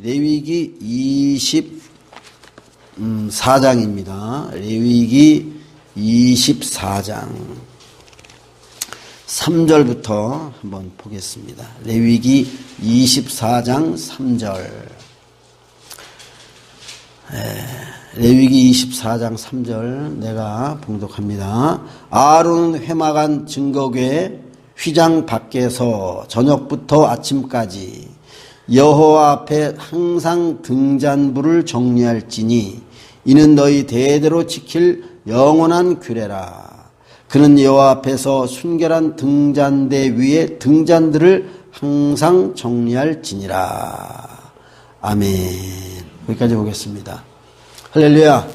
레위기 24장입니다. 레위기 24장 3절부터 한번 보겠습니다. 레위기 24장 3절. 레위기 24장 3절 내가 봉독합니다. 아론은 회막안 증거궤 휘장 밖에서 저녁부터 아침까지 여호와 앞에 항상 등잔불을 정리할지니 이는 너희 대대로 지킬 영원한 규례라. 그는 여호와 앞에서 순결한 등잔대 위에 등잔들을 항상 정리할지니라. 아멘. 여기까지 보겠습니다. 할렐루야.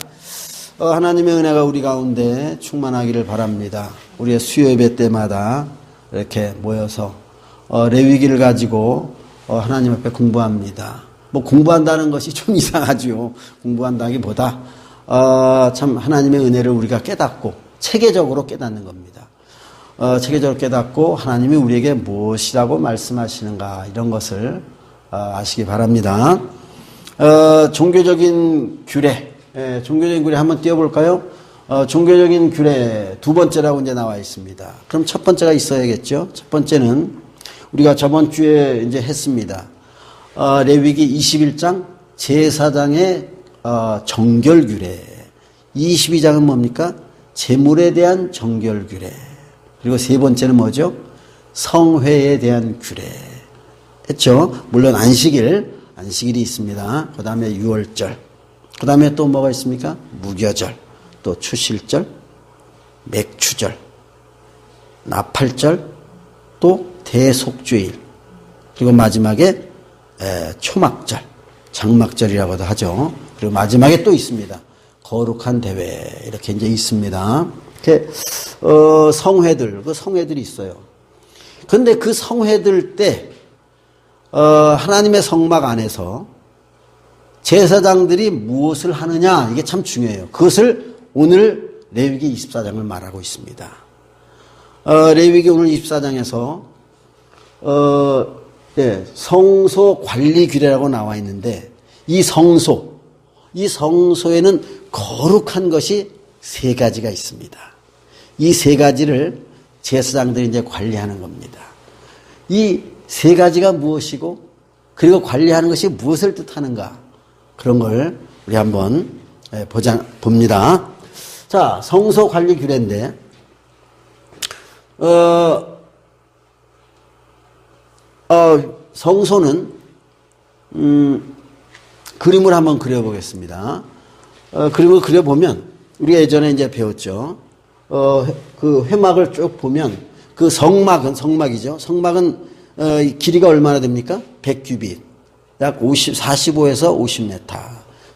하나님의 은혜가 우리 가운데 충만하기를 바랍니다. 우리의 수요 예배 때마다 이렇게 모여서 레위기를 가지고 하나님 앞에 공부합니다. 뭐 공부한다는 것이 좀 이상하죠. 공부한다기보다 참 하나님의 은혜를 우리가 깨닫고 체계적으로 깨닫는 겁니다. 체계적으로 깨닫고 하나님이 우리에게 무엇이라고 말씀하시는가 이런 것을 아시기 바랍니다. 종교적인 규례, 종교적인 규례 한번 띄워볼까요? 종교적인 규례 두 번째라고 이제 나와 있습니다. 그럼 첫 번째가 있어야겠죠. 첫 번째는 우리가 저번 주에 이제 했습니다. 레위기 21장 제사장의 정결 규례. 22장은 뭡니까? 제물에 대한 정결 규례. 그리고 세 번째는 뭐죠? 성회에 대한 규례. 했죠? 물론 안식일이 있습니다. 그 다음에 유월절. 그 다음에 또 뭐가 있습니까? 무교절. 또 추실절, 맥추절, 나팔절, 또 대속주일. 그리고 마지막에 초막절, 장막절이라고도 하죠. 그리고 마지막에 또 있습니다. 거룩한 대회 이렇게 이제 있습니다. 이렇게 성회들, 그 성회들이 있어요. 그런데 그 성회들 때 하나님의 성막 안에서 제사장들이 무엇을 하느냐 이게 참 중요해요. 그것을 오늘 레위기 24장을 말하고 있습니다. 레위기 오늘 24장에서 성소 관리 규례라고 나와 있는데 이 성소에는 거룩한 것이 세 가지가 있습니다. 이 세 가지를 제사장들이 이제 관리하는 겁니다. 이 세 가지가 무엇이고 그리고 관리하는 것이 무엇을 뜻하는가 그런 걸 우리 한번 봅니다. 자, 성소 관리 규례인데 성소는 그림을 한번 그려보겠습니다. 그림을 그려보면 우리가 예전에 이제 배웠죠. 그 회막을 쭉 보면 그 성막이죠. 성막은 길이가 얼마나 됩니까? 100규빗. 약 45에서 50m.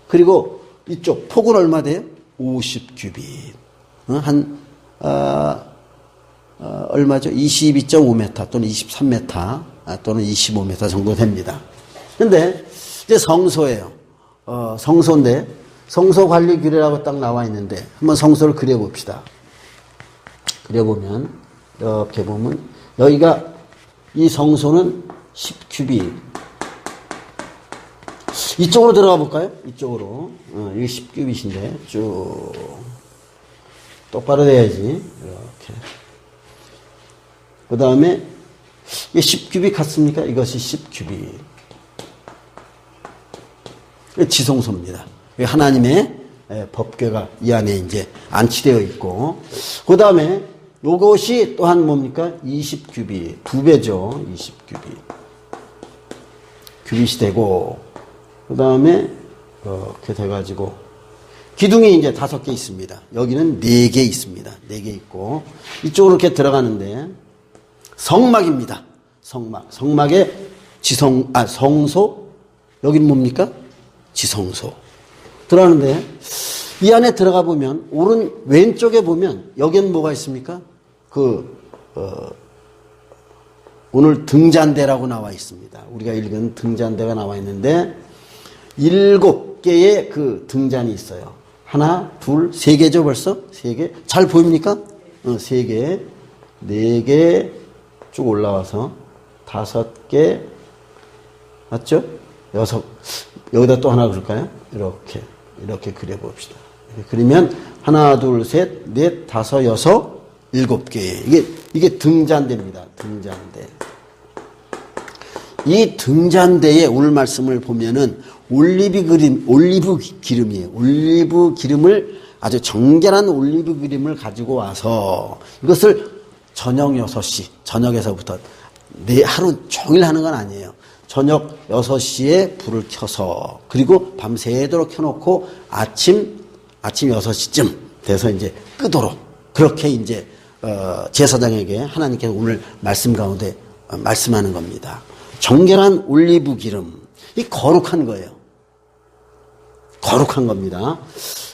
그리고 이쪽 폭은 얼마 돼요? 50규빗. 얼마죠? 22.5m 또는 23m 또는 25m 정도 됩니다. 근데 이제 성소예요. 성소인데 성소 관리 규례라고 딱 나와 있는데 한번 성소를 그려봅시다. 그려보면 이렇게 보면 여기가 이 성소는 10규빗. 이쪽으로 들어가 볼까요? 이쪽으로. 이게 10규빗인데 쭉 똑바로 돼야지. 이렇게. 그 다음에 이게 10규빗 같습니까? 이것이 10규빗. 지성소입니다. 하나님의 법궤가 이 안에 이제 안치되어 있고, 그 다음에 요것이 또한 뭡니까? 20규빗. 두 배죠. 20규빗. 규빗이 되고, 그 다음에 이렇게 돼가지고 기둥이 이제 5개 있습니다. 여기는 4개 있습니다. 4개 있고 이쪽으로 이렇게 들어가는데 성막입니다. 성막의 성소. 여기는 뭡니까? 지성소. 들어가는데 이 안에 들어가 보면 왼쪽에 보면 여기는 뭐가 있습니까? 오늘 등잔대라고 나와 있습니다. 우리가 읽은 등잔대가 나와 있는데 7개의 그 등잔이 있어요. 하나, 둘, 3개죠 벌써? 3개. 잘 보입니까? 3개, 4개 쭉 올라와서 5개, 맞죠? 여섯, 여기다 또 하나 그릴까요? 이렇게 그려봅시다. 이렇게 그리면 하나, 둘, 셋, 넷, 다섯, 여섯, 일곱 개. 이게 등잔대입니다. 등잔대. 이 등잔대에 오늘 말씀을 보면은 올리브 기름이에요. 올리브 기름을 아주 정결한 올리브 기름을 가지고 와서 이것을 저녁 6시, 저녁에서부터 하루 종일 하는 건 아니에요. 저녁 6시에 불을 켜서 그리고 밤새도록 켜놓고 아침 6시쯤 돼서 이제 끄도록 그렇게 이제 제사장에게 하나님께서 오늘 말씀 가운데 말씀하는 겁니다. 정결한 올리브 기름, 이 거룩한 거예요. 거룩한 겁니다.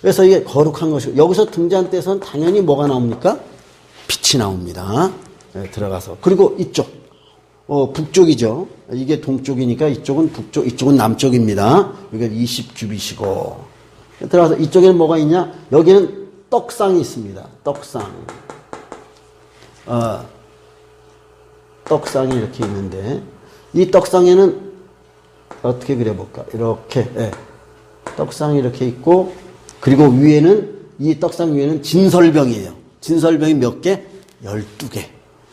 그래서 이게 거룩한 것이고 여기서 등잔대에서는 당연히 뭐가 나옵니까? 빛이 나옵니다. 네, 들어가서 그리고 이쪽 북쪽이죠. 이게 동쪽이니까 이쪽은 북쪽, 이쪽은 남쪽입니다. 여기가 20규빗이고 들어가서 이쪽에는 뭐가 있냐? 여기는 떡상이 있습니다. 떡상이 이렇게 있는데 이 떡상에는 어떻게 그려볼까? 이렇게 떡상이 이렇게 있고 그리고 위에는 이 떡상 위에는 진설병이에요. 진설병이 몇 개? 12개.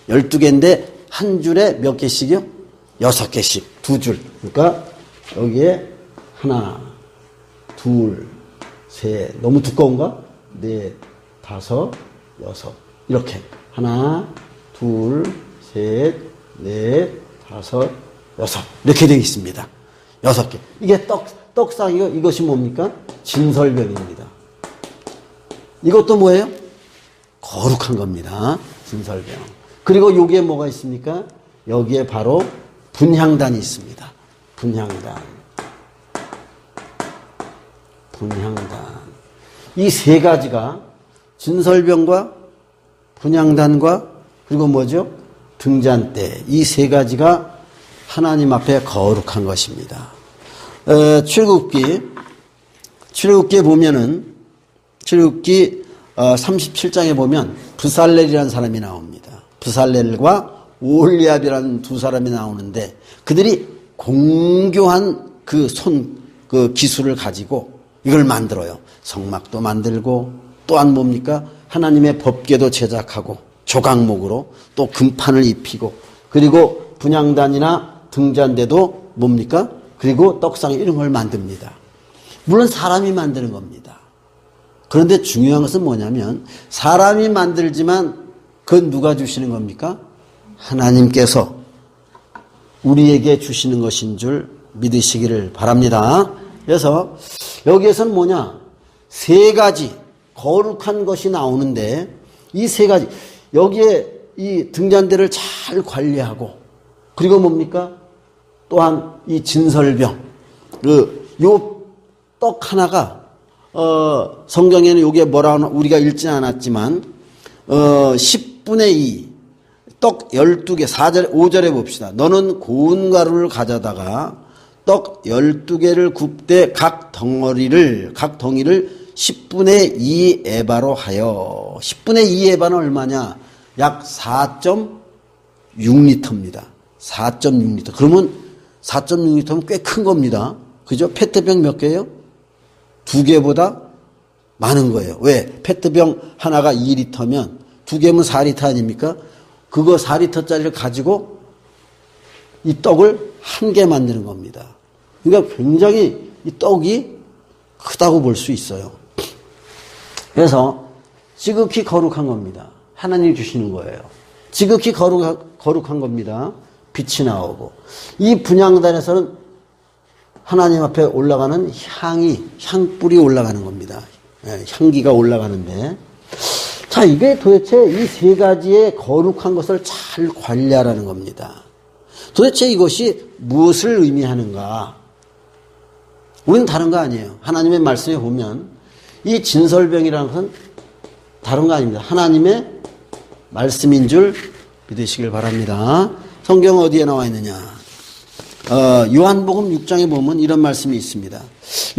12개인데 한 줄에 몇 개씩이요? 6개씩. 2줄. 그러니까 여기에 하나, 둘, 셋. 너무 두꺼운가? 넷, 다섯, 여섯. 이렇게. 하나, 둘, 셋, 넷, 다섯, 여섯. 이렇게 되어 있습니다. 6개. 이게 떡상이고 이것이 뭡니까? 진설병입니다. 이것도 뭐예요? 거룩한 겁니다. 진설병. 그리고 여기에 뭐가 있습니까? 여기에 바로 분향단이 있습니다. 분향단. 이 세 가지가 진설병과 분향단과 그리고 뭐죠? 등잔대. 이 세 가지가 하나님 앞에 거룩한 것입니다. 출애굽기에 보면은 출애굽기 37장에 보면 브살렐이라는 사람이 나옵니다. 브살렐과 오홀리압이라는 두 사람이 나오는데 그들이 공교한 그 기술을 가지고 이걸 만들어요. 성막도 만들고 또한 뭡니까? 하나님의 법궤도 제작하고 조각목으로 또 금판을 입히고 그리고 분향단이나 등잔대도 뭡니까? 그리고 떡상 이런 걸 만듭니다. 물론 사람이 만드는 겁니다. 그런데 중요한 것은 뭐냐면 사람이 만들지만 그건 누가 주시는 겁니까? 하나님께서 우리에게 주시는 것인 줄 믿으시기를 바랍니다. 그래서 여기에서는 뭐냐? 세 가지 거룩한 것이 나오는데 이 세 가지 여기에 이 등잔대를 잘 관리하고 그리고 뭡니까? 또한 이 진설병 요 떡 하나가 성경에는 요게 뭐라고 우리가 읽지는 않았지만 10분의 2 떡 12개 5절에 봅시다. 너는 고운 가루를 가져다가 떡 12개를 굽되 각 덩이를 10분의 2 에바로 하여 10분의 2 에바는 얼마냐? 약 4.6리터입니다. 4.6리터. 그러면 4.6리터면 꽤 큰 겁니다. 그죠? 페트병 몇 개예요? 2개보다 많은 거예요. 왜? 페트병 하나가 2리터면 2개면 4리터 아닙니까? 그거 4리터짜리를 가지고 이 떡을 한 개 만드는 겁니다. 그러니까 굉장히 이 떡이 크다고 볼 수 있어요. 그래서 지극히 거룩한 겁니다. 하나님이 주시는 거예요. 지극히 거룩한 겁니다. 빛이 나오고 이 분향단에서는 하나님 앞에 올라가는 향불이 올라가는 겁니다. 향기가 올라가는데 자 이게 도대체 이 세 가지의 거룩한 것을 잘 관리하라는 겁니다. 도대체 이것이 무엇을 의미하는가? 우리는 다른 거 아니에요. 하나님의 말씀에 보면 이 진설병이라는 것은 다른 거 아닙니다. 하나님의 말씀인 줄 믿으시길 바랍니다. 성경 어디에 나와 있느냐? 요한복음 6장에 보면 이런 말씀이 있습니다.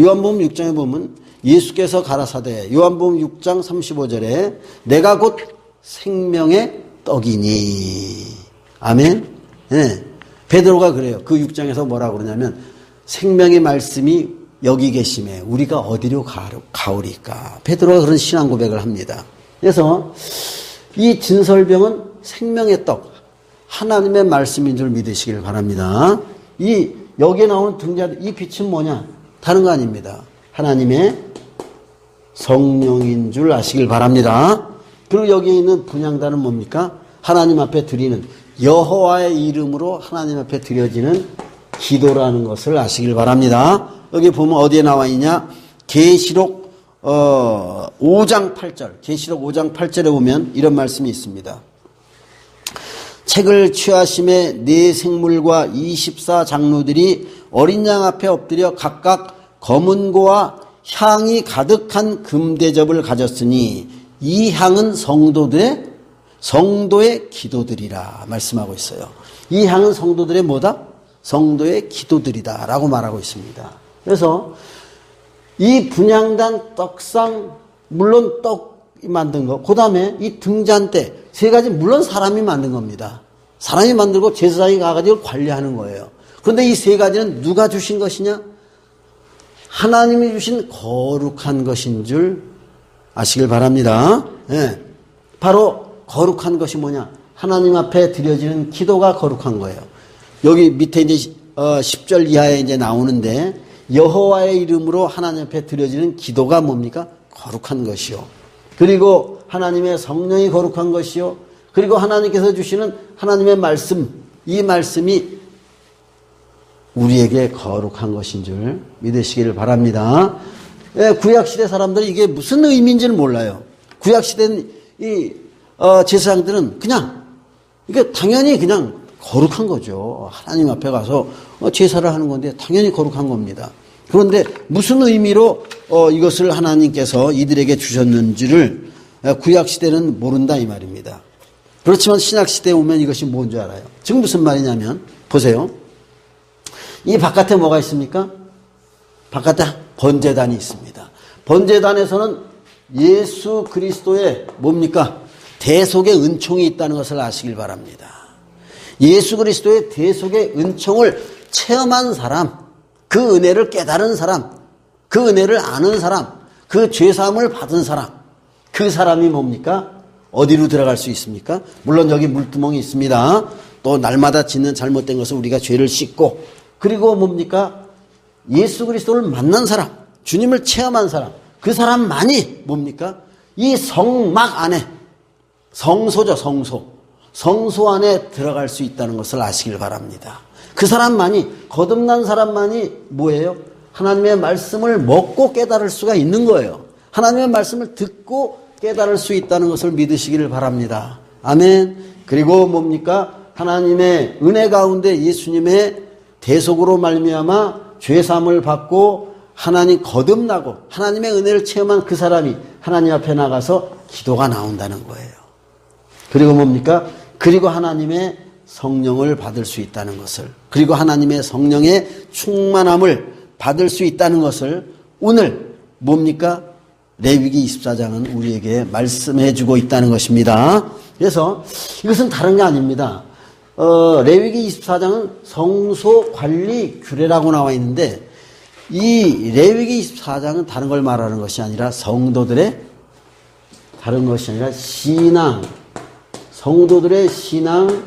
요한복음 6장에 보면 예수께서 가라사대 요한복음 6장 35절에 내가 곧 생명의 떡이니 아멘. 네. 베드로가 그래요. 그 6장에서 뭐라고 그러냐면 생명의 말씀이 여기 계심에 우리가 어디로 가오리까? 베드로가 그런 신앙 고백을 합니다. 그래서 이 진설병은 생명의 떡, 하나님의 말씀인 줄 믿으시길 바랍니다. 여기에 나오는 등잔, 이 빛은 뭐냐? 다른 거 아닙니다. 하나님의 성령인 줄 아시길 바랍니다. 그리고 여기에 있는 분향단은 뭡니까? 하나님 앞에 드리는, 여호와의 이름으로 하나님 앞에 드려지는 기도라는 것을 아시길 바랍니다. 여기 보면 어디에 나와 있냐? 계시록 5장 8절. 계시록 5장 8절에 보면 이런 말씀이 있습니다. 책을 취하심에 네 생물과 24장로들이 어린 양 앞에 엎드려 각각 검은 고와 향이 가득한 금대접을 가졌으니 이 향은 성도의 기도들이라 말씀하고 있어요. 이 향은 성도들의 뭐다? 성도의 기도들이다 라고 말하고 있습니다. 그래서 이 분향단 떡상, 물론 떡이 만든 거, 그 다음에 이 등잔대, 세 가지 물론 사람이 만든 겁니다. 사람이 만들고 제사장이 가가지고 관리하는 거예요. 그런데 이 세 가지는 누가 주신 것이냐? 하나님이 주신 거룩한 것인 줄 아시길 바랍니다. 네. 바로 거룩한 것이 뭐냐? 하나님 앞에 드려지는 기도가 거룩한 거예요. 여기 밑에 이제 10절 이하에 이제 나오는데 여호와의 이름으로 하나님 앞에 드려지는 기도가 뭡니까? 거룩한 것이요. 그리고 하나님의 성령이 거룩한 것이요. 그리고 하나님께서 주시는 하나님의 말씀, 이 말씀이 우리에게 거룩한 것인 줄 믿으시기를 바랍니다. 구약시대 사람들이 이게 무슨 의미인지는 몰라요. 구약시대 제사장들은 그냥, 이게 당연히 그냥 거룩한 거죠. 하나님 앞에 가서 제사를 하는 건데 당연히 거룩한 겁니다. 그런데 무슨 의미로 이것을 하나님께서 이들에게 주셨는지를 구약시대는 모른다 이 말입니다. 그렇지만 신약시대에 오면 이것이 뭔지 알아요. 지금 무슨 말이냐면 보세요. 이 바깥에 뭐가 있습니까? 바깥에 번제단이 있습니다. 번제단에서는 예수 그리스도의 뭡니까? 대속의 은총이 있다는 것을 아시길 바랍니다. 예수 그리스도의 대속의 은총을 체험한 사람, 그 은혜를 깨달은 사람, 그 은혜를 아는 사람, 그 죄사함을 받은 사람, 그 사람이 뭡니까? 어디로 들어갈 수 있습니까? 물론 여기 물두멍이 있습니다. 또 날마다 짓는 잘못된 것을 우리가 죄를 씻고, 그리고 뭡니까? 예수 그리스도를 만난 사람, 주님을 체험한 사람, 그 사람만이 뭡니까? 이 성막 안에, 성소죠, 성소 안에 들어갈 수 있다는 것을 아시길 바랍니다. 그 사람만이, 거듭난 사람만이 뭐예요? 하나님의 말씀을 먹고 깨달을 수가 있는 거예요. 하나님의 말씀을 듣고 깨달을 수 있다는 것을 믿으시기를 바랍니다. 아멘. 그리고 뭡니까? 하나님의 은혜 가운데 예수님의 대속으로 말미암아 죄사함을 받고 하나님 거듭나고 하나님의 은혜를 체험한 그 사람이 하나님 앞에 나가서 기도가 나온다는 거예요. 그리고 뭡니까? 그리고 하나님의 성령을 받을 수 있다는 것을, 그리고 하나님의 성령의 충만함을 받을 수 있다는 것을 오늘 뭡니까? 레위기 24장은 우리에게 말씀해 주고 있다는 것입니다. 그래서 이것은 다른 게 아닙니다. 레위기 24장은 성소 관리 규례라고 나와 있는데 이 레위기 24장은 다른 걸 말하는 것이 아니라 성도들의 다른 것이 아니라 신앙, 성도들의 신앙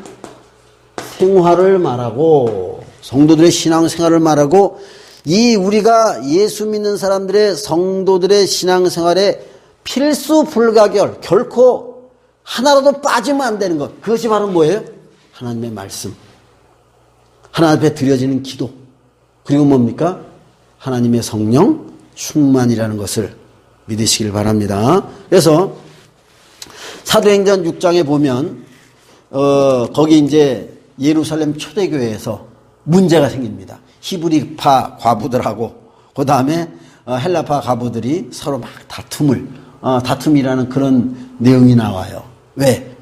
생활을 말하고, 성도들의 신앙 생활을 말하고, 이 우리가 예수 믿는 사람들의 성도들의 신앙 생활에 필수 불가결, 결코 하나라도 빠지면 안 되는 것, 그것이 바로 뭐예요? 하나님의 말씀, 하나님 앞에 드려지는 기도, 그리고 뭡니까? 하나님의 성령 충만이라는 것을 믿으시길 바랍니다. 그래서 사도행전 6장에 보면 거기 이제 예루살렘 초대교회에서 문제가 생깁니다. 히브리파 과부들하고 그 다음에 헬라파 과부들이 서로 막 다툼이라는 그런 내용이 나와요. 왜?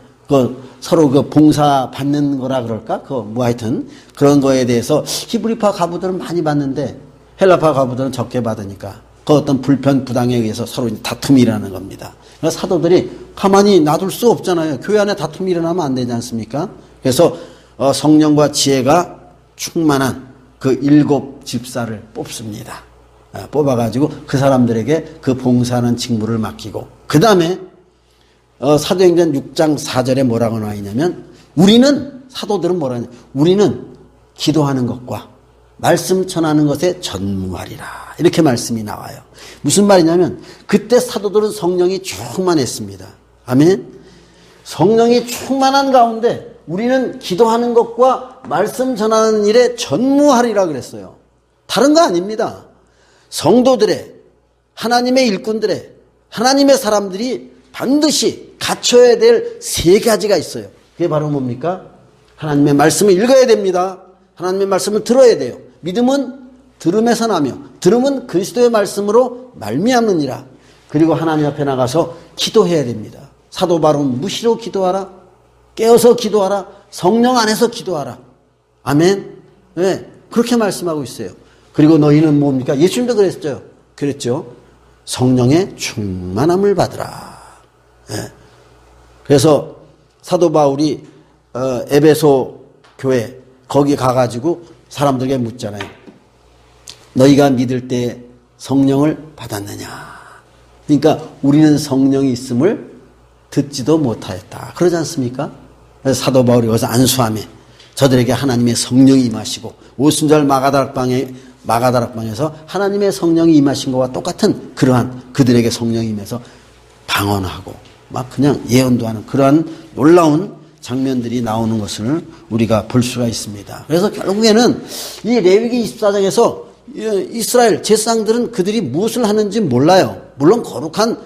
서로 봉사 받는 거라 그럴까? 하여튼 그런 거에 대해서 히브리파 과부들은 많이 받는데 헬라파 과부들은 적게 받으니까 그 어떤 불편 부당에 의해서 서로 다툼이 일어나는 겁니다. 그래서 사도들이 가만히 놔둘 수 없잖아요. 교회 안에 다툼이 일어나면 안 되지 않습니까? 그래서 성령과 지혜가 충만한 그 7 집사를 뽑습니다. 뽑아가지고 그 사람들에게 그 봉사하는 직무를 맡기고, 그 다음에 사도행전 6장 4절에 뭐라고 나와 있냐면, 사도들은 뭐라 하냐, 우리는 기도하는 것과 말씀 전하는 것에 전무하리라, 이렇게 말씀이 나와요. 무슨 말이냐면 그때 사도들은 성령이 충만했습니다. 아멘. 성령이 충만한 가운데 우리는 기도하는 것과 말씀 전하는 일에 전무하리라 그랬어요. 다른 거 아닙니다. 성도들의, 하나님의 일꾼들의, 하나님의 사람들이 반드시 갖춰야 될 3가지가 있어요. 그게 바로 뭡니까? 하나님의 말씀을 읽어야 됩니다. 하나님의 말씀을 들어야 돼요. 믿음은 들음에서 나며 들음은 그리스도의 말씀으로 말미암느니라. 그리고 하나님 앞에 나가서 기도해야 됩니다. 사도 바울은 무시로 기도하라, 깨어서 기도하라, 성령 안에서 기도하라. 아멘. 네, 그렇게 말씀하고 있어요. 그리고 너희는 뭡니까? 예수님도 그랬죠. 성령의 충만함을 받으라. 네. 그래서 사도 바울이 에베소 교회 거기 가가지고 사람들에게 묻잖아요. 너희가 믿을 때 성령을 받았느냐? 그러니까 우리는 성령이 있음을 듣지도 못하였다, 그러지 않습니까? 그래서 사도 바울이 여기서 안수하며 저들에게 하나님의 성령이 임하시고, 오순절 마가다락방에서 하나님의 성령이 임하신 것과 똑같은 그러한 그들에게 성령이 임해서 방언하고 막 그냥 예언도 하는 그러한 놀라운 장면들이 나오는 것을 우리가 볼 수가 있습니다. 그래서 결국에는 이 레위기 24장에서 이스라엘 제사장들은 그들이 무엇을 하는지 몰라요. 물론 거룩한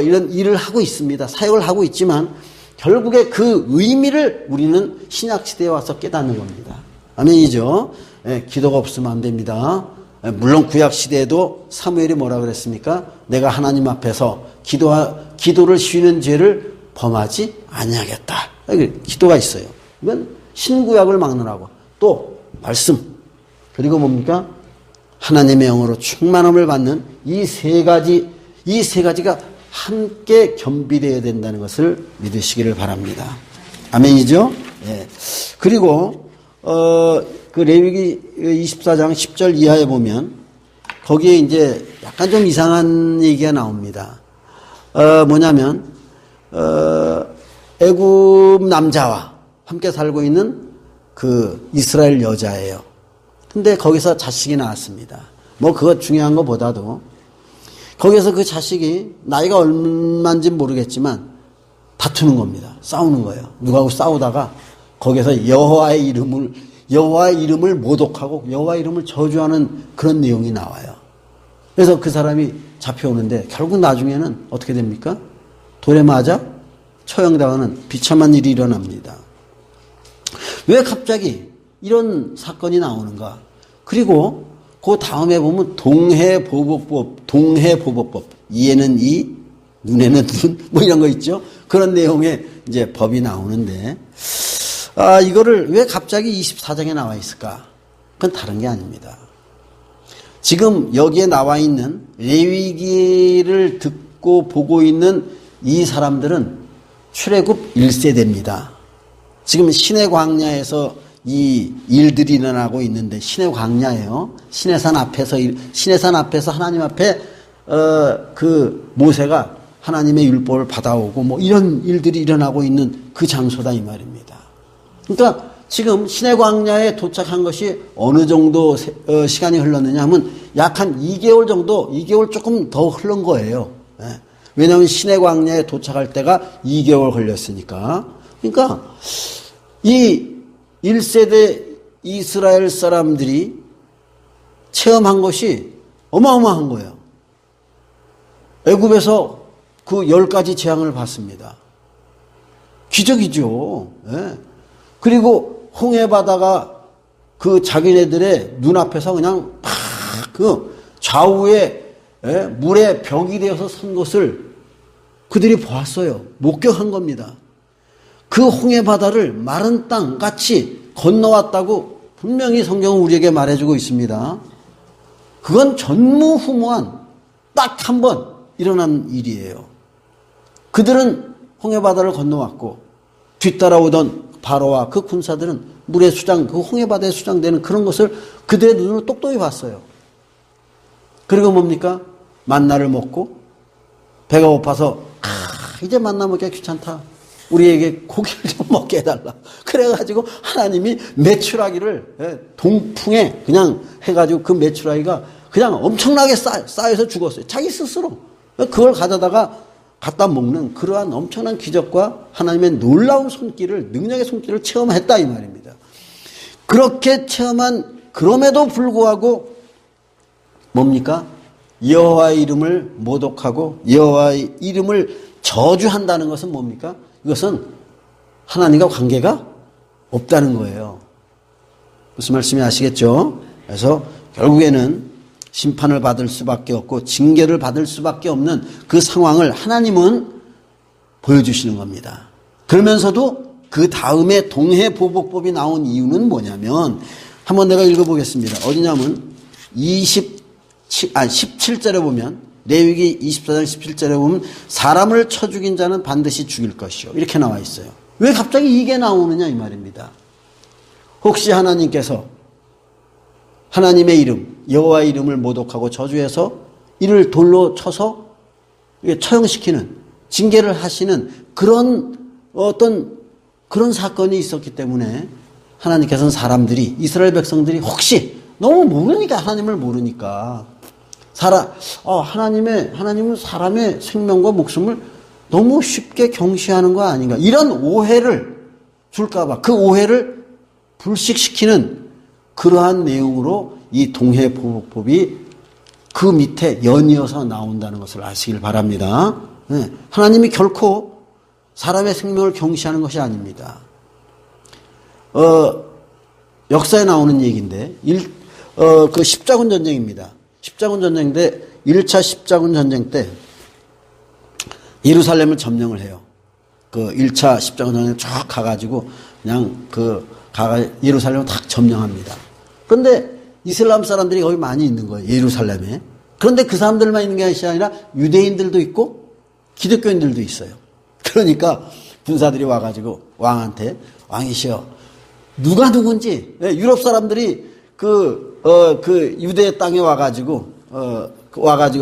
이런 일을 하고 있습니다. 사역을 하고 있지만 결국에 그 의미를 우리는 신약시대에 와서 깨닫는 겁니다. 아멘이죠. 기도가 없으면 안 됩니다. 물론 구약시대에도 사무엘이 뭐라 그랬습니까? 내가 하나님 앞에서 기도를 쉬는 죄를 범하지 아니하겠다. 기도가 있어요. 이건 신구약을 막느라고. 또 말씀, 그리고 뭡니까? 하나님의 영으로 충만함을 받는 이 세 가지가 함께 겸비되어야 된다는 것을 믿으시기를 바랍니다. 아멘이죠? 예. 그리고 그 레위기 24장 10절 이하에 보면 거기에 이제 약간 좀 이상한 얘기가 나옵니다. 뭐냐면 애굽 남자와 함께 살고 있는 그 이스라엘 여자예요. 근데 거기서 자식이 나왔습니다. 뭐 그것 중요한 것보다도 거기서 그 자식이 나이가 얼마인지 모르겠지만 다투는 겁니다. 싸우는 거예요. 누구하고 싸우다가 거기서 여호와의 이름을 모독하고 여호와의 이름을 저주하는 그런 내용이 나와요. 그래서 그 사람이 잡혀오는데 결국 나중에는 어떻게 됩니까? 돌에 맞아 처형당하는 비참한 일이 일어납니다. 왜 갑자기 이런 사건이 나오는가? 그리고 그 다음에 보면 동해보복법, 이에는 이, 눈에는 눈, 뭐 이런 거 있죠? 그런 내용의 이제 법이 나오는데, 이거를 왜 갑자기 24장에 나와 있을까? 그건 다른 게 아닙니다. 지금 여기에 나와 있는 레위기를 듣고 보고 있는 이 사람들은 출애굽 1세대입니다. 지금 신의 광야에서 이 일들이 일어나고 있는데, 신의 광야예요. 시내산 앞에서 하나님 앞에 그 모세가 하나님의 율법을 받아오고 뭐 이런 일들이 일어나고 있는 그 장소다 이 말입니다. 그러니까 지금 신의 광야에 도착한 것이 어느 정도 시간이 흘렀느냐 하면 약 한 2개월 조금 더 흐른 거예요. 왜냐하면 신의 광야에 도착할 때가 2개월 걸렸으니까. 그러니까 이 1세대 이스라엘 사람들이 체험한 것이 어마어마한 거예요. 애굽에서 그 10가지 재앙을 받습니다. 기적이죠. 예. 그리고 홍해 바다가 그 자기네들의 눈앞에서 그냥 팍 그 좌우에 물에 벽이 되어서 선 것을 그들이 보았어요. 목격한 겁니다. 그 홍해 바다를 마른 땅 같이 건너왔다고 분명히 성경은 우리에게 말해주고 있습니다. 그건 전무후무한 딱 한 번 일어난 일이에요. 그들은 홍해 바다를 건너왔고 뒤따라오던 바로와 그 군사들은 물의 수장, 그 홍해바다에 수장되는 그런 것을 그들의 눈으로 똑똑히 봤어요. 그리고 뭡니까? 만나를 먹고 배가 고파서 이제 만나 먹기가 귀찮다. 우리에게 고기를 좀 먹게 해달라. 그래가지고 하나님이 메추라기를 동풍에 그냥 해가지고 그 메추라기가 그냥 엄청나게 쌓여서 죽었어요. 자기 스스로. 그걸 가져다가 갖다 먹는 그러한 엄청난 기적과 하나님의 놀라운 손길을, 능력의 손길을 체험했다 이 말입니다. 그렇게 체험한 그럼에도 불구하고 뭡니까? 여호와의 이름을 모독하고 여호와의 이름을 저주한다는 것은 뭡니까? 이것은 하나님과 관계가 없다는 거예요. 무슨 말씀이 아시겠죠? 그래서 결국에는 심판을 받을 수밖에 없고 징계를 받을 수밖에 없는 그 상황을 하나님은 보여주시는 겁니다. 그러면서도 그 다음에 동해보복법이 나온 이유는 뭐냐면 한번 내가 읽어보겠습니다. 어디냐면 17절에 보면 레위기 24장 17절에 보면 사람을 쳐 죽인 자는 반드시 죽일 것이요. 이렇게 나와 있어요. 왜 갑자기 이게 나오느냐 이 말입니다. 혹시 하나님께서 하나님의 이름, 여호와의 이름을 모독하고 저주해서 이를 돌로 쳐서 처형시키는, 징계를 하시는 그런 어떤 그런 사건이 있었기 때문에 하나님께서는 사람들이, 이스라엘 백성들이 혹시 너무 모르니까, 하나님을 모르니까 하나님은 사람의 생명과 목숨을 너무 쉽게 경시하는 거 아닌가, 이런 오해를 줄까봐 그 오해를 불식시키는 그러한 내용으로 이 동해보복법이 그 밑에 연이어서 나온다는 것을 아시길 바랍니다. 네. 하나님이 결코 사람의 생명을 경시하는 것이 아닙니다. 역사에 나오는 얘기인데, 그 십자군 전쟁입니다. 십자군 전쟁인데 1차 십자군 전쟁 때 예루살렘을 점령을 해요. 그 1차 십자군 전쟁에 쫙 가가지고 그냥 예루살렘을 딱 점령합니다. 그런데 이슬람 사람들이 거기 많이 있는 거예요. 예루살렘에. 그런데 그 사람들만 있는 게 아니라 유대인들도 있고 기독교인들도 있어요. 그러니까 군사들이 와가지고 왕한테, 왕이시여, 누가 누군지, 유럽 사람들이 그 유대 땅에 와가지고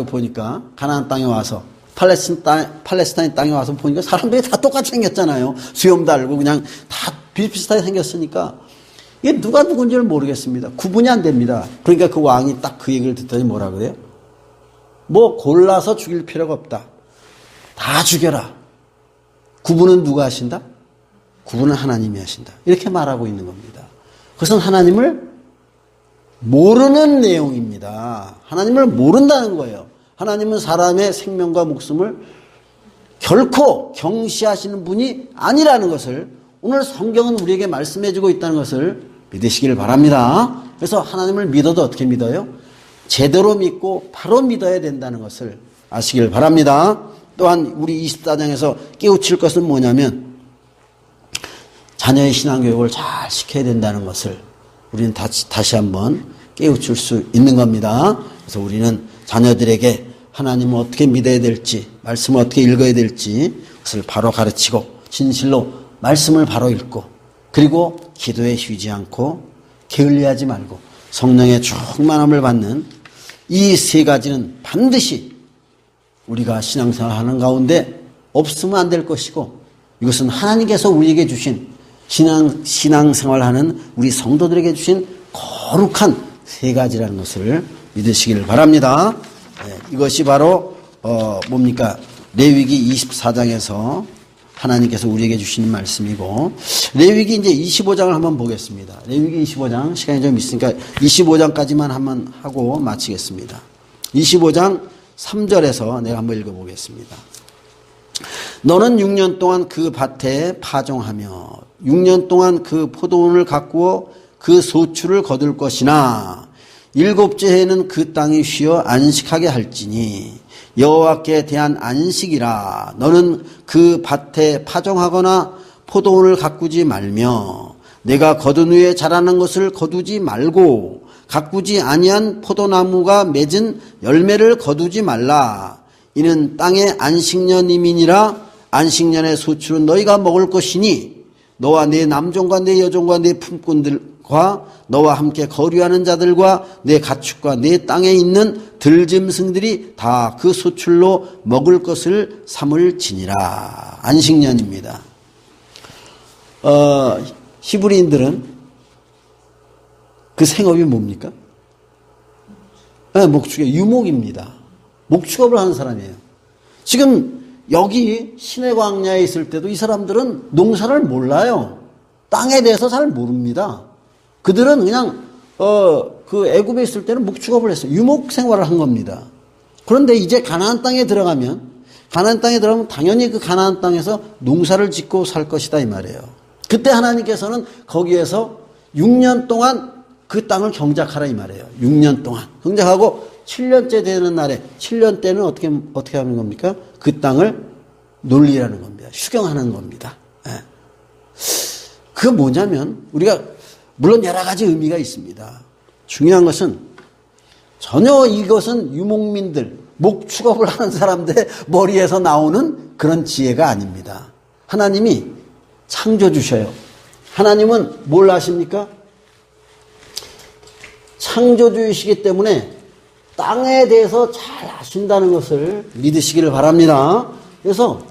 보니까, 가나안 땅에 와서, 팔레스타인 땅에 와서 보니까 사람들이 다 똑같이 생겼잖아요. 수염 달고 그냥 다 비슷비슷하게 생겼으니까 이게 누가 누군지를 모르겠습니다. 구분이 안 됩니다. 그러니까 그 왕이 딱 그 얘기를 듣더니 뭐라 그래요? 뭐 골라서 죽일 필요가 없다. 다 죽여라. 구분은 누가 하신다? 구분은 하나님이 하신다. 이렇게 말하고 있는 겁니다. 그것은 하나님을 모르는 내용입니다. 하나님을 모른다는 거예요. 하나님은 사람의 생명과 목숨을 결코 경시하시는 분이 아니라는 것을 오늘 성경은 우리에게 말씀해주고 있다는 것을 믿으시길 바랍니다. 그래서 하나님을 믿어도 어떻게 믿어요? 제대로 믿고 바로 믿어야 된다는 것을 아시길 바랍니다. 또한 우리 24장에서 깨우칠 것은 뭐냐면 자녀의 신앙교육을 잘 시켜야 된다는 것을 우리는 다시 한번 깨우칠 수 있는 겁니다. 그래서 우리는 자녀들에게 하나님을 어떻게 믿어야 될지, 말씀을 어떻게 읽어야 될지 그것을 바로 가르치고 진실로 말씀을 바로 읽고, 그리고 기도에 쉬지 않고 게을리하지 말고 성령의 충만함을 받는 이 세 가지는 반드시 우리가 신앙생활하는 가운데 없으면 안 될 것이고, 이것은 하나님께서 우리에게 주신 신앙생활하는 우리 성도들에게 주신 거룩한 세 가지라는 것을 믿으시기를 바랍니다. 네, 이것이 바로 뭡니까? 레위기 24장에서 하나님께서 우리에게 주시는 말씀이고, 레위기 이제 25장을 한번 보겠습니다. 레위기 25장, 시간이 좀 있으니까 25장까지만 한번 하고 마치겠습니다. 25장 3절에서 내가 한번 읽어보겠습니다. 너는 6년 동안 그 밭에 파종하며 6년 동안 그 포도원을 가꾸어 그 소출을 거둘 것이나 7째 해에는 그 땅이 쉬어 안식하게 할지니 여호와께 대한 안식이라. 너는 그 밭에 파종하거나 포도원을 가꾸지 말며 내가 거둔 후에 자라는 것을 거두지 말고 가꾸지 아니한 포도나무가 맺은 열매를 거두지 말라. 이는 땅의 안식년임이니라. 안식년의 소출은 너희가 먹을 것이니 너와 내 남종과 내 여종과 내 품꾼들과 너와 함께 거류하는 자들과 내 가축과 내 땅에 있는 들짐승들이 다 그 소출로 먹을 것을 삼을지니라. 안식년입니다. 히브리인들은 그 생업이 뭡니까? 네, 목축업, 유목입니다. 목축업을 하는 사람이에요. 지금 여기 시내 광야에 있을 때도 이 사람들은 농사를 몰라요. 땅에 대해서 잘 모릅니다. 그들은 그냥 그 애굽에 있을 때는 목축업을 했어요. 유목 생활을 한 겁니다. 그런데 이제 가나안 땅에 들어가면 당연히 그 가나안 땅에서 농사를 짓고 살 것이다 이 말이에요. 그때 하나님께서는 거기에서 6년 동안 그 땅을 경작하라 이 말이에요. 6년 동안 경작하고 7년째 되는 날에 7년 때는 어떻게 하는 겁니까? 그 땅을 놀리라는 겁니다. 휴경하는 겁니다. 예. 그 뭐냐면 우리가 물론 여러 가지 의미가 있습니다. 중요한 것은 전혀 이것은 유목민들, 목축업을 하는 사람들의 머리에서 나오는 그런 지혜가 아닙니다. 하나님이 창조주셔요. 하나님은 뭘 아십니까? 창조주이시기 때문에 땅에 대해서 잘 아신다는 것을 믿으시기를 바랍니다. 그래서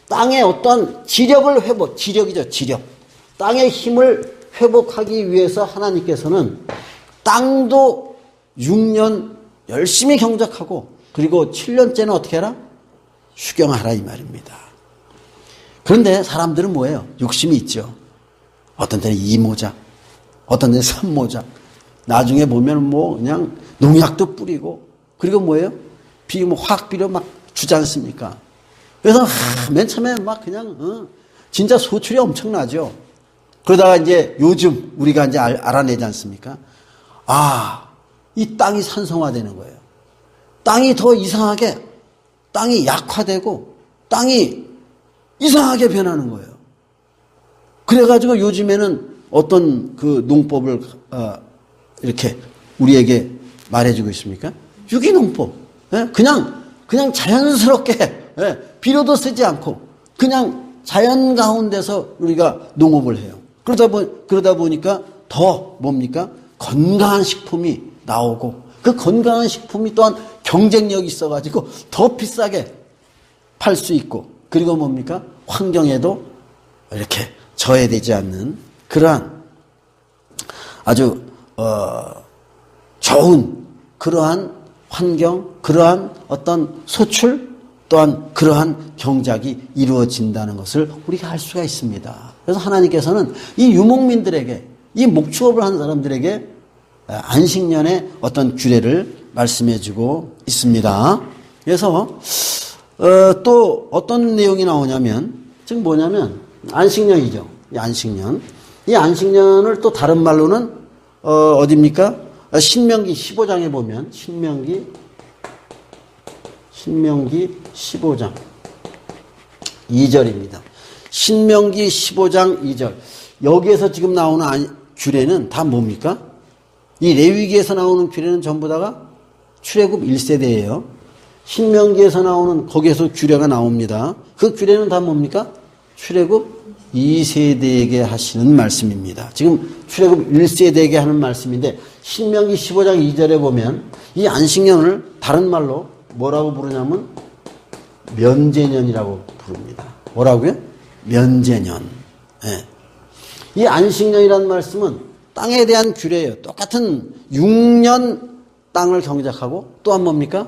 땅의 어떤 지력을 지력이죠, 지력. 땅의 힘을 회복하기 위해서 하나님께서는 땅도 6년 열심히 경작하고 그리고 7년째는 어떻게 해라? 휴경하라 이 말입니다. 그런데 사람들은 뭐예요? 욕심이 있죠. 어떤 때는 2모작, 어떤 때는 3모작. 나중에 보면 뭐 그냥 농약도 뿌리고 그리고 뭐예요? 화학비료 막 주지 않습니까? 그래서 맨 처음에 막 그냥 진짜 소출이 엄청나죠. 그러다가 이제 요즘 우리가 이제 알아내지 않습니까? 이 땅이 산성화되는 거예요. 땅이 더 이상하게 땅이 약화되고 땅이 이상하게 변하는 거예요. 그래가지고 요즘에는 어떤 그 농법을 이렇게 우리에게 말해주고 있습니까? 유기농법. 예? 그냥 자연스럽게 비료도 쓰지 않고 그냥 자연 가운데서 우리가 농업을 해요. 그러다 보니까 더 뭡니까? 건강한 식품이 나오고 그 건강한 식품이 또한 경쟁력이 있어가지고 더 비싸게 팔 수 있고 그리고 뭡니까? 환경에도 이렇게 저해되지 않는 그러한 아주 좋은 그러한 환경, 그러한 어떤 소출 또한 그러한 경작이 이루어진다는 것을 우리가 알 수가 있습니다. 그래서 하나님께서는 이 유목민들에게 이 목축업을 하는 사람들에게 안식년의 어떤 규례를 말씀해주고 있습니다. 그래서 또 어떤 내용이 나오냐면 지금 뭐냐면 안식년이죠. 이 안식년. 이 안식년을 또 다른 말로는 어디입니까? 신명기 15장에 보면 신명기 15장 2절입니다. 신명기 15장 2절. 여기에서 지금 나오는 규례는 다 뭡니까? 이 레위기에서 나오는 규례는 전부 다가 출애굽 1세대예요. 신명기에서 나오는 거기에서 규례가 나옵니다. 그 규례는 다 뭡니까? 출애굽 2세대에게 하시는 말씀입니다. 지금 출애굽 1세대에게 하는 말씀인데 신명기 15장 2절에 보면 이 안식년을 다른 말로 뭐라고 부르냐면 면제년이라고 부릅니다. 뭐라고요? 면제년. 네. 이 안식년이라는 말씀은 땅에 대한 규례예요. 똑같은 6년 땅을 경작하고 또한 뭡니까?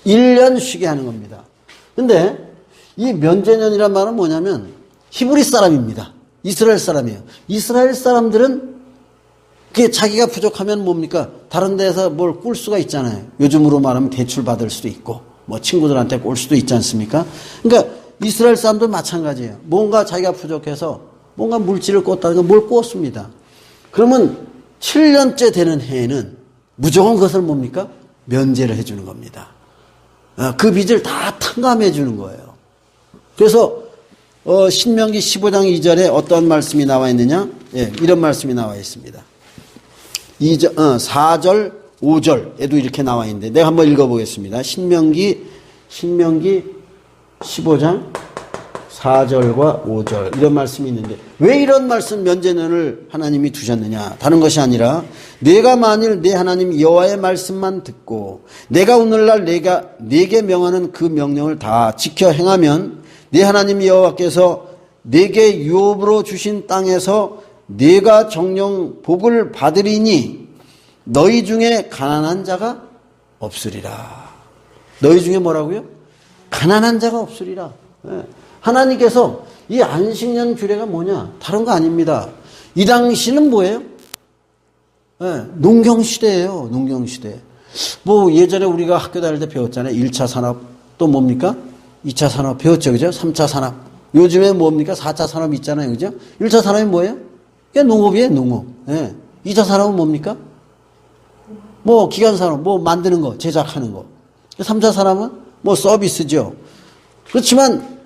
1년 쉬게 하는 겁니다. 근데 이 면제년이란 말은 뭐냐면 히브리 사람입니다. 이스라엘 사람이에요. 이스라엘 사람들은 그게 자기가 부족하면 뭡니까? 다른 데서 뭘 꿀 수가 있잖아요. 요즘으로 말하면 대출 받을 수도 있고 뭐 친구들한테 꿀 수도 있지 않습니까? 그러니까 이스라엘 사람도 마찬가지예요. 뭔가 자기가 부족해서 뭔가 물질을 꽂다든가 뭘 꽂습니다. 그러면 7년째 되는 해에는 무조건 그것을 뭡니까? 면제를 해주는 겁니다. 그 빚을 다 탕감해 주는 거예요. 그래서 신명기 15장 2절에 어떤 말씀이 나와 있느냐? 예, 이런 말씀이 나와 있습니다. 4절, 5절에도 이렇게 나와 있는데 내가 한번 읽어보겠습니다. 신명기 15장 4절과 5절 이런 말씀이 있는데 왜 이런 말씀 면제년을 하나님이 두셨느냐? 다른 것이 아니라 내가 만일 내 하나님 여호와의 말씀만 듣고 내가 오늘날 내가 네게 명하는 그 명령을 다 지켜 행하면 내 하나님 여호와께서 내게 유업으로 주신 땅에서 네가 정령 복을 받으리니 너희 중에 가난한 자가 없으리라. 너희 중에 뭐라고요? 가난한 자가 없으리라. 하나님께서 이 안식년 규례가 뭐냐? 다른 거 아닙니다. 이 당시는 뭐예요? 농경시대예요. 농경시대. 뭐 예전에 우리가 학교 다닐 때 배웠잖아요. 1차 산업 또 뭡니까? 2차 산업 배웠죠. 그죠? 3차 산업. 요즘에 뭡니까? 4차 산업 있잖아요. 그죠? 1차 산업이 뭐예요? 그게 농업이에요. 농업. 2차 산업은 뭡니까? 뭐 기간산업, 뭐 만드는 거, 제작하는 거. 3차 산업은 뭐 서비스죠. 그렇지만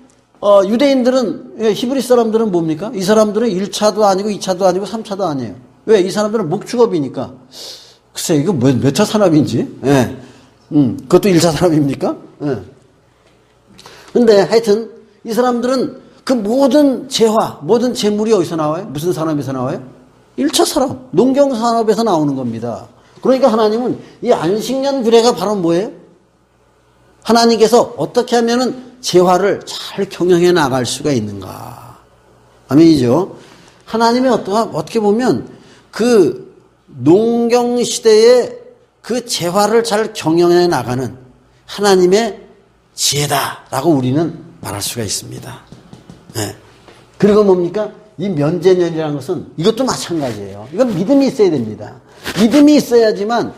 유대인들은, 히브리 사람들은 뭡니까? 이 사람들은 1차도 아니고 2차도 아니고 3차도 아니에요. 왜? 이 사람들은 목축업이니까. 글쎄, 이거 몇 차 산업인지. 그것도 1차 산업입니까? 근데 하여튼 이 사람들은 그 모든 재화, 모든 재물이 어디서 나와요? 무슨 산업에서 나와요? 1차 산업, 농경산업에서 나오는 겁니다. 그러니까 하나님은 이 안식년 규례가 바로 뭐예요? 하나님께서 어떻게 하면은 재화를 잘 경영해 나갈 수가 있는가. 아멘이죠. 하나님의 어떻게 보면 그 농경시대의 그 재화를 잘 경영해 나가는 하나님의 지혜다라고 우리는 말할 수가 있습니다. 그리고 뭡니까? 이 면제년이라는 것은 이것도 마찬가지예요. 이건 믿음이 있어야 됩니다. 믿음이 있어야지만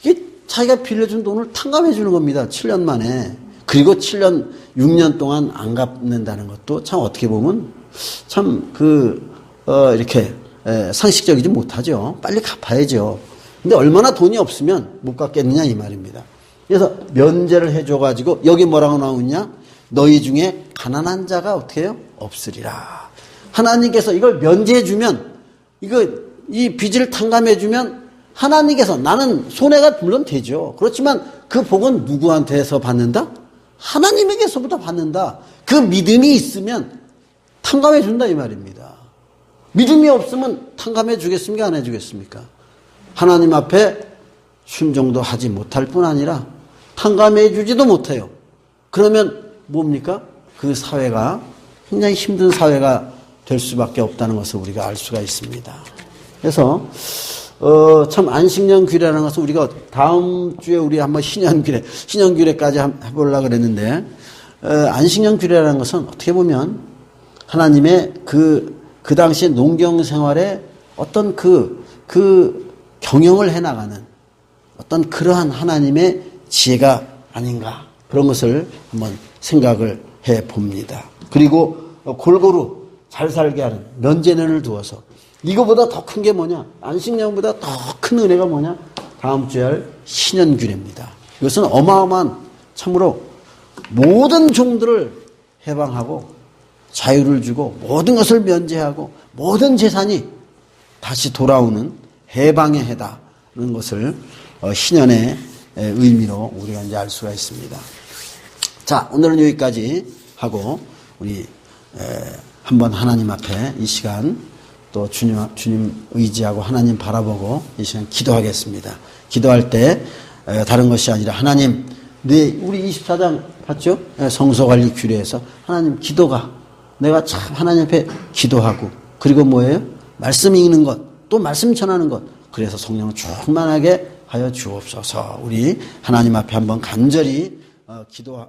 이게 자기가 빌려준 돈을 탕감해 주는 겁니다. 7년 만에. 그리고 7년, 6년 동안 안 갚는다는 것도 참 어떻게 보면 참 이렇게 상식적이지 못하죠. 빨리 갚아야죠. 근데 얼마나 돈이 없으면 못 갚겠느냐 이 말입니다. 그래서 면제를 해줘가지고 여기 뭐라고 나오냐? 너희 중에 가난한 자가 어떻게 해요? 없으리라. 하나님께서 이걸 면제해주면 이 빚을 탕감해주면 하나님께서 나는 손해가 물론 되죠. 그렇지만 그 복은 누구한테서 받는다? 하나님에게서부터 받는다. 그 믿음이 있으면 탕감해 준다 이 말입니다. 믿음이 없으면 탕감해 주겠습니까? 안 해주겠습니까? 하나님 앞에 순종도 하지 못할 뿐 아니라 탕감해 주지도 못해요. 그러면 뭡니까? 그 사회가 굉장히 힘든 사회가 될 수밖에 없다는 것을 우리가 알 수가 있습니다. 그래서 참 안식년 규례라는 것은 우리가 다음 주에 우리 한번 신년 규례까지 해보려고 그랬는데 안식년 규례라는 것은 어떻게 보면 하나님의 그 당시 농경 생활에 어떤 그 경영을 해나가는 어떤 그러한 하나님의 지혜가 아닌가 그런 것을 한번 생각을 해 봅니다. 그리고 골고루 잘 살게 하는 면제년을 두어서 이거보다 더 큰 게 뭐냐? 안식년보다 더 큰 은혜가 뭐냐? 다음 주에 할 신년규례입니다. 이것은 어마어마한 참으로 모든 종들을 해방하고 자유를 주고 모든 것을 면제하고 모든 재산이 다시 돌아오는 해방의 해다는 것을 신년의 의미로 우리가 이제 알 수가 있습니다. 자, 오늘은 여기까지 하고 우리 한번 하나님 앞에 이 시간 또 주님 의지하고 하나님 바라보고 이 시간 기도하겠습니다. 기도할 때 다른 것이 아니라 하나님, 우리 24장 봤죠? 성소관리 규례에서 하나님 기도가 내가 참 하나님 앞에 기도하고 그리고 뭐예요? 말씀 읽는 것, 또 말씀 전하는 것. 그래서 성령을 충만하게 하여 주옵소서. 우리 하나님 앞에 한번 간절히 기도하